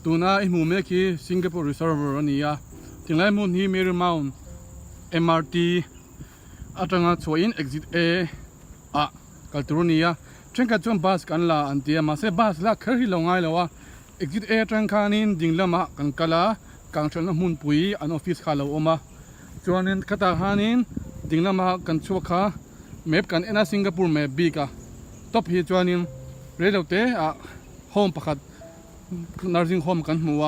ตัวน่าไอหมู่เมื่อกี้ Singapore Reservoir นี่อ่ะถึงแล้วมุ่งที่ Marymount MRT อาจจะงาช่วย exit A อ่ะกัลตัวนี้อ่ะเช่นกับจวนบัสกันละอันเดียมาเซบัสละเคยที่ลงไงแล้วว่า exit A จังคานินดิ่งละมากันกะละกางเชิญละมุนปุยอันออฟฟิศข้าเราออกมาจวนนั้นกระตาหานินดิ่งละมากันชัวข้าเมฟกันเอ็นสิงคโปร์เมฟบีกะท็อปฮีจวนนั้นเรื่องเตะอ่ะโฮมประคัดnursing home กันหัว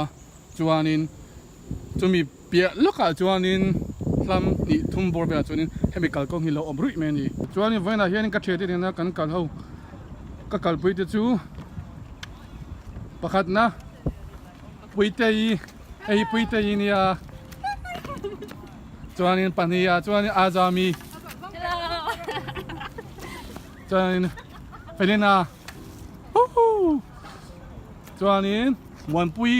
จวนนั้นจะมีเปียลูกอ่ะจวนนั้นลำนี่ทุ่มบอร์เบียจวนนั้นเฮมิคัลกงฮิโลอบรุยเมนี่จวนนั้นวันนั้นเฮียนี่ก็เชื่อที่นี่นะกันกัลเขาก็กัลปุยเตจูประคัดนะปุยเตยไอ้ปุยเตยนี่อ่ะจวนนั้นปันนี่อ่ะจวนนั้นอาจามีจวนนั้นเป็นยังไงจวนนี้วันปุย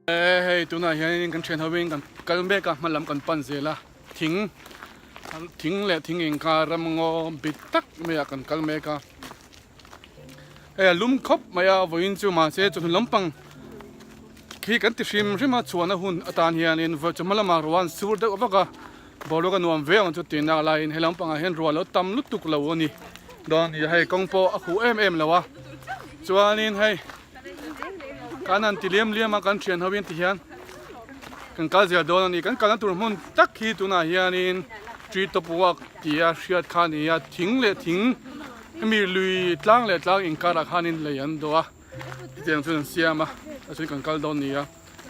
เฮ้ยตัวน่ะเฮียนี่กันเทรนเฮาวิ่งกันกันเบกะมาลำกันปั่นเสียละทิ้งแหละทิ้งเองการำงอบิดตักไม่อยากกันกันเบกะเฮ้ยลุ่มคบไม่อยากวิ่งจู่มาเสียจนล้มปังขี้กันติดชิมใช่ไหมชวนนะหุ่นอาตานเฮียนี่ว่าจะมาละมารวันสูดเด็กว่าก็บอลก็นวมเวงจุดตีนอะไรให้ล้มปังเห็นรัวแล้วตำลุตุกแล้วนี่ดอนอย่าให้กองโปอะคูเอ็มแล้ววะชวนนี่ให้การนั้นที่เลี้ยมากันเชียนเขาเป็นที่เฮียนกันการเสียโดนนี่กันการนั้นตัวมันตักขี้ตัวน่ะเฮียนี่จีตบวักที่เชียดขานี่ทิ้งเลยทิ้งมีลุยตั้งเลยตั้งอินการขานี่เลยยันตัวเตียงส่วนเสียมาส่วนกันการโดนนี่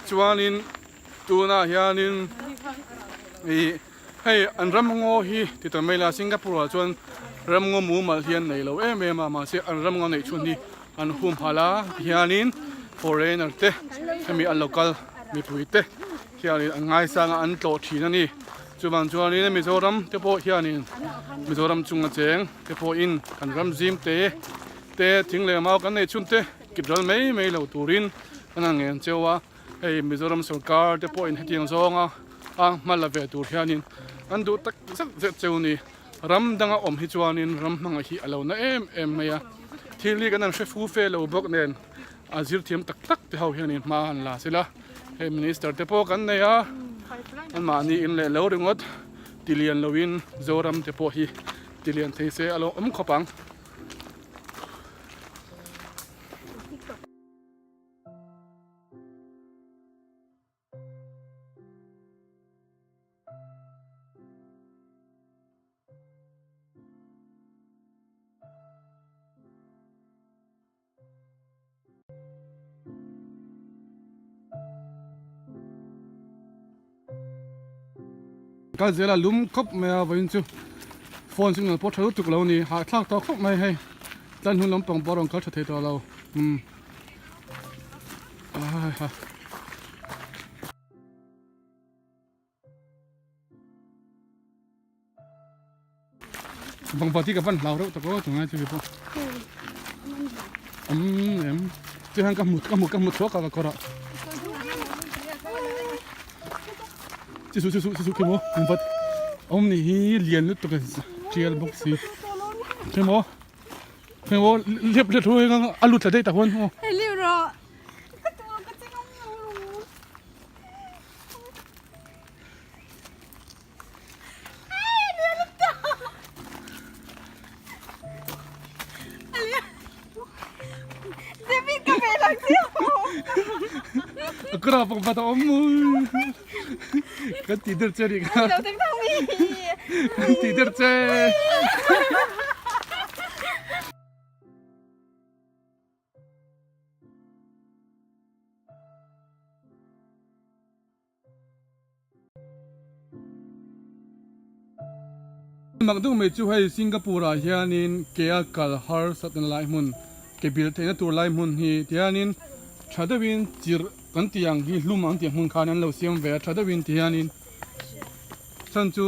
ชวนนี่ตัวน่ะเฮียนี่ให้อันรำงอฮีที่ตัวไม่ละสิงคโปร์ชวนรำงอหมูมาเฮียนในเรามาเสียอันรำงอในชวนนี้อันหุ่มพาลาเฮียนี่foreigner te mi a local mi puite hian an ngai sang an tlo thina ni chuban chuanin Mizoram te po hianin Mizoram chunga cheng te po in kan ram zim te thingle mau kan nei chun te kidral mei lo turin ana ngen chewa ei Mizoram sarkar te po in hetiang zonga a malave tur hianin an du tak sak ze cheuni ram danga om hi chuanin ram manga hi alo na em maya thili kan an shefu fe lo bok nen azir thiam tak te hau hianin ma an la sila he minister te po kan nei a an ma ni in le lo ringot tilian lowin zoram te po hi tilian theise alo khopangก็เจอละลุ่มคบไม่เอาไว้จู่โฟนซึ่งเราพอทะลุตุกเรานี่หาทางต่อคบไม่ให้ด้านหุ่นล้มปังปอรองเขาจะเทตัวเราบางปาที่กับฟันเราตะโกนตรงนั้นจะเป็นพวกจะหันกับหมุดชัวกับกระจิสุเข้มมันพัดนี่เลียนลุตกันเชียร์บ็อกซี่เข้มเรียบทั่วกันอลุตได้แต่คนเรียบร้อย กระผมปะตอมมือกันตีเดือดเจริกฮะกันตีเดือดเจมักต้องไม่ช่วยสิงคโปร์เฮียนินเกียร์กัลฮาร์สัตน์ไลมุนเก็บบิลเทนตัวไลมุนฮีเฮียนินชาดวินจิรกันที่ยังฮีลุมันที่มุนขานันเราเสียมเวชชาดวินที่เฮียนินฉันจู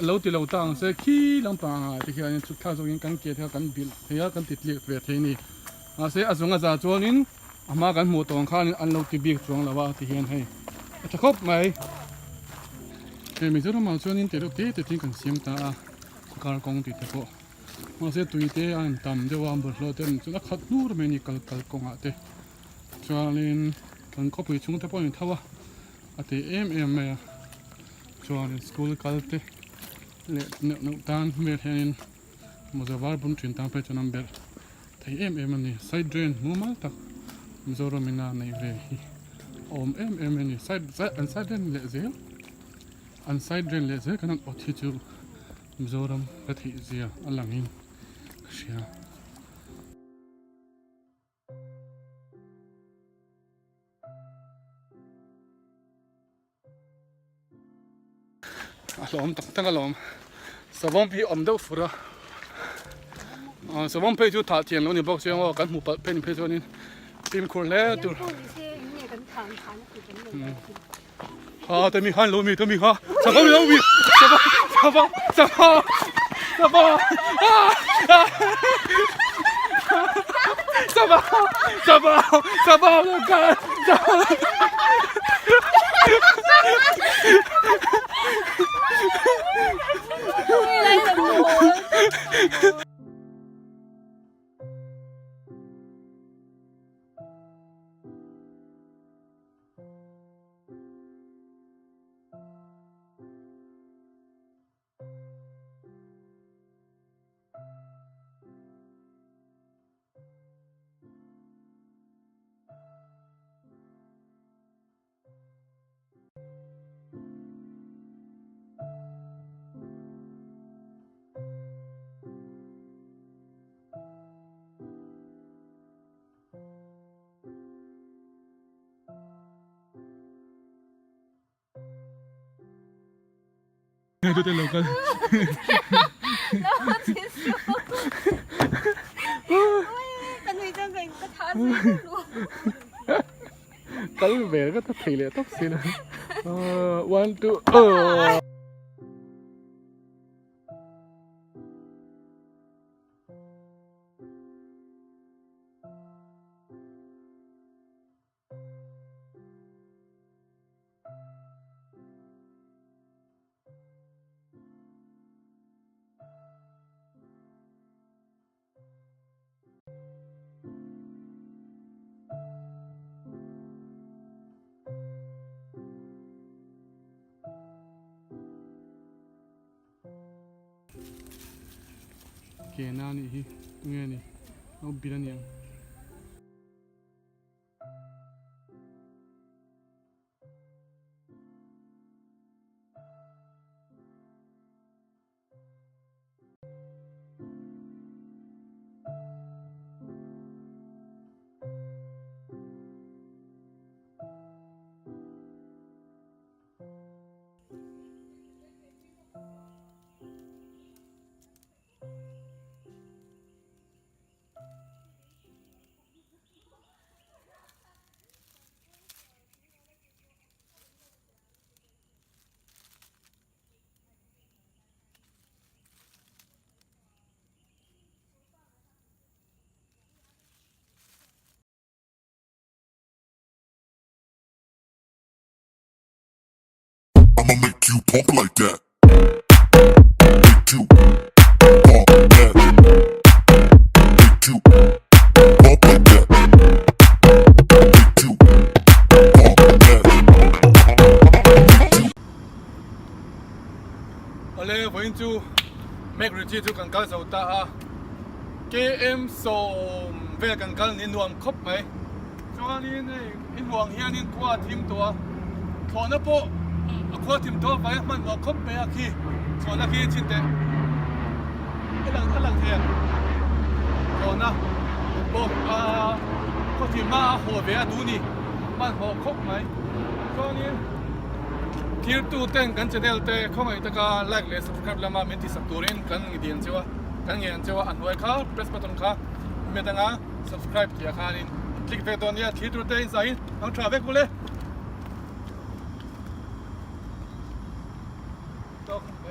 เราที่เราตั้งเสกขี้ลำปางที่เฮียนินชุดข้าวสุกินกันเกียร์กันบิลเฮียกันติดเลี้ยเวทนี่เสกอาสงอาจารย์จวนนินอามากันหมดตรงขานินอันเราที่บิลจวงละว่าที่เฮียนให้จะครบไหมเฮ้ยมิโซเรามาจวนนินเตลุเตะทิ้งกันเสียมตาการกองติดเถอะมาเสียตุยเตะอันต่ำเดี๋ยววันบดโลเต็มจุดขัดนูร์เมนิกัลกองอาเตะจวนนินกันก็ไปชุ่งเทปอนท่าวอาเตะเอ็มจวนนินสกูลกัลเตะเละเนื้อตานเบลเฮนินมุสาวาร์บุญชินตามไปจนนัมเบลแต่เอ็มนี่ไซด์เดรนมูมาตักมิโซรามินาในเวฮีเอ็มนี่ไซด์เดรนเละเซลอันไซด์เดรนเละเซลกันนั่งอดที่จูมิโซรัมกะทิเสียอันหลังอินเชียอารมณ์ตั้งอารมณ์สวอมพีอมเดาฟุระสวอมเพจูถาเทียนแล้วนี่บอกเสียงว่ากันหมู่เป็นเพจูนี่พิมพ์คนแล้วตัวแต่มีฮันโลมีตัวมีฮะสบายแล้วมีสบายแล้วกันดูแต่เรากันกันไม่จังเป็นกระทะซื้อรู้กันเบลก็ต้องถีเลยต้องสินะone two เกน่านี่เงี้ยนี่เอาบิลเนี่ยI'ma make you pump like that. Make you pump that. Make you pump like that. Make you pump that. อะไรวันจูแม็กริจิจูกันกันสาวตาKM ส่งเวลกันกันนี่นวมครบไหม ช่วงนี้นี่อินหวงเฮียนี่กลัวทิมตัวถอนนะโปกลัวทิมตัวไปมันออกคบไปอาคีถอนอาคีชินเตไอ้หลังเทียนถอนนะบอกก็ทิมมาหัวเบียดูนี่มันหัวคบไหมช่วงนี้ที่ตู้เต้นกันจะเดลเต้เข้ามาอีกตะการไลค์เลยสับสครับแล้วมาเมนที่สับตัวเองกันเดียนเจ้ากันเงี้ยเจ้าอันไว้ค่ะเพรสบัตรค่ะเมตังอ่ะ subscribe ที่อาคารนี้คลิกไปตอนนี้ที่ตู้เต้นใส่เอาทราเวกกูเลยตกไป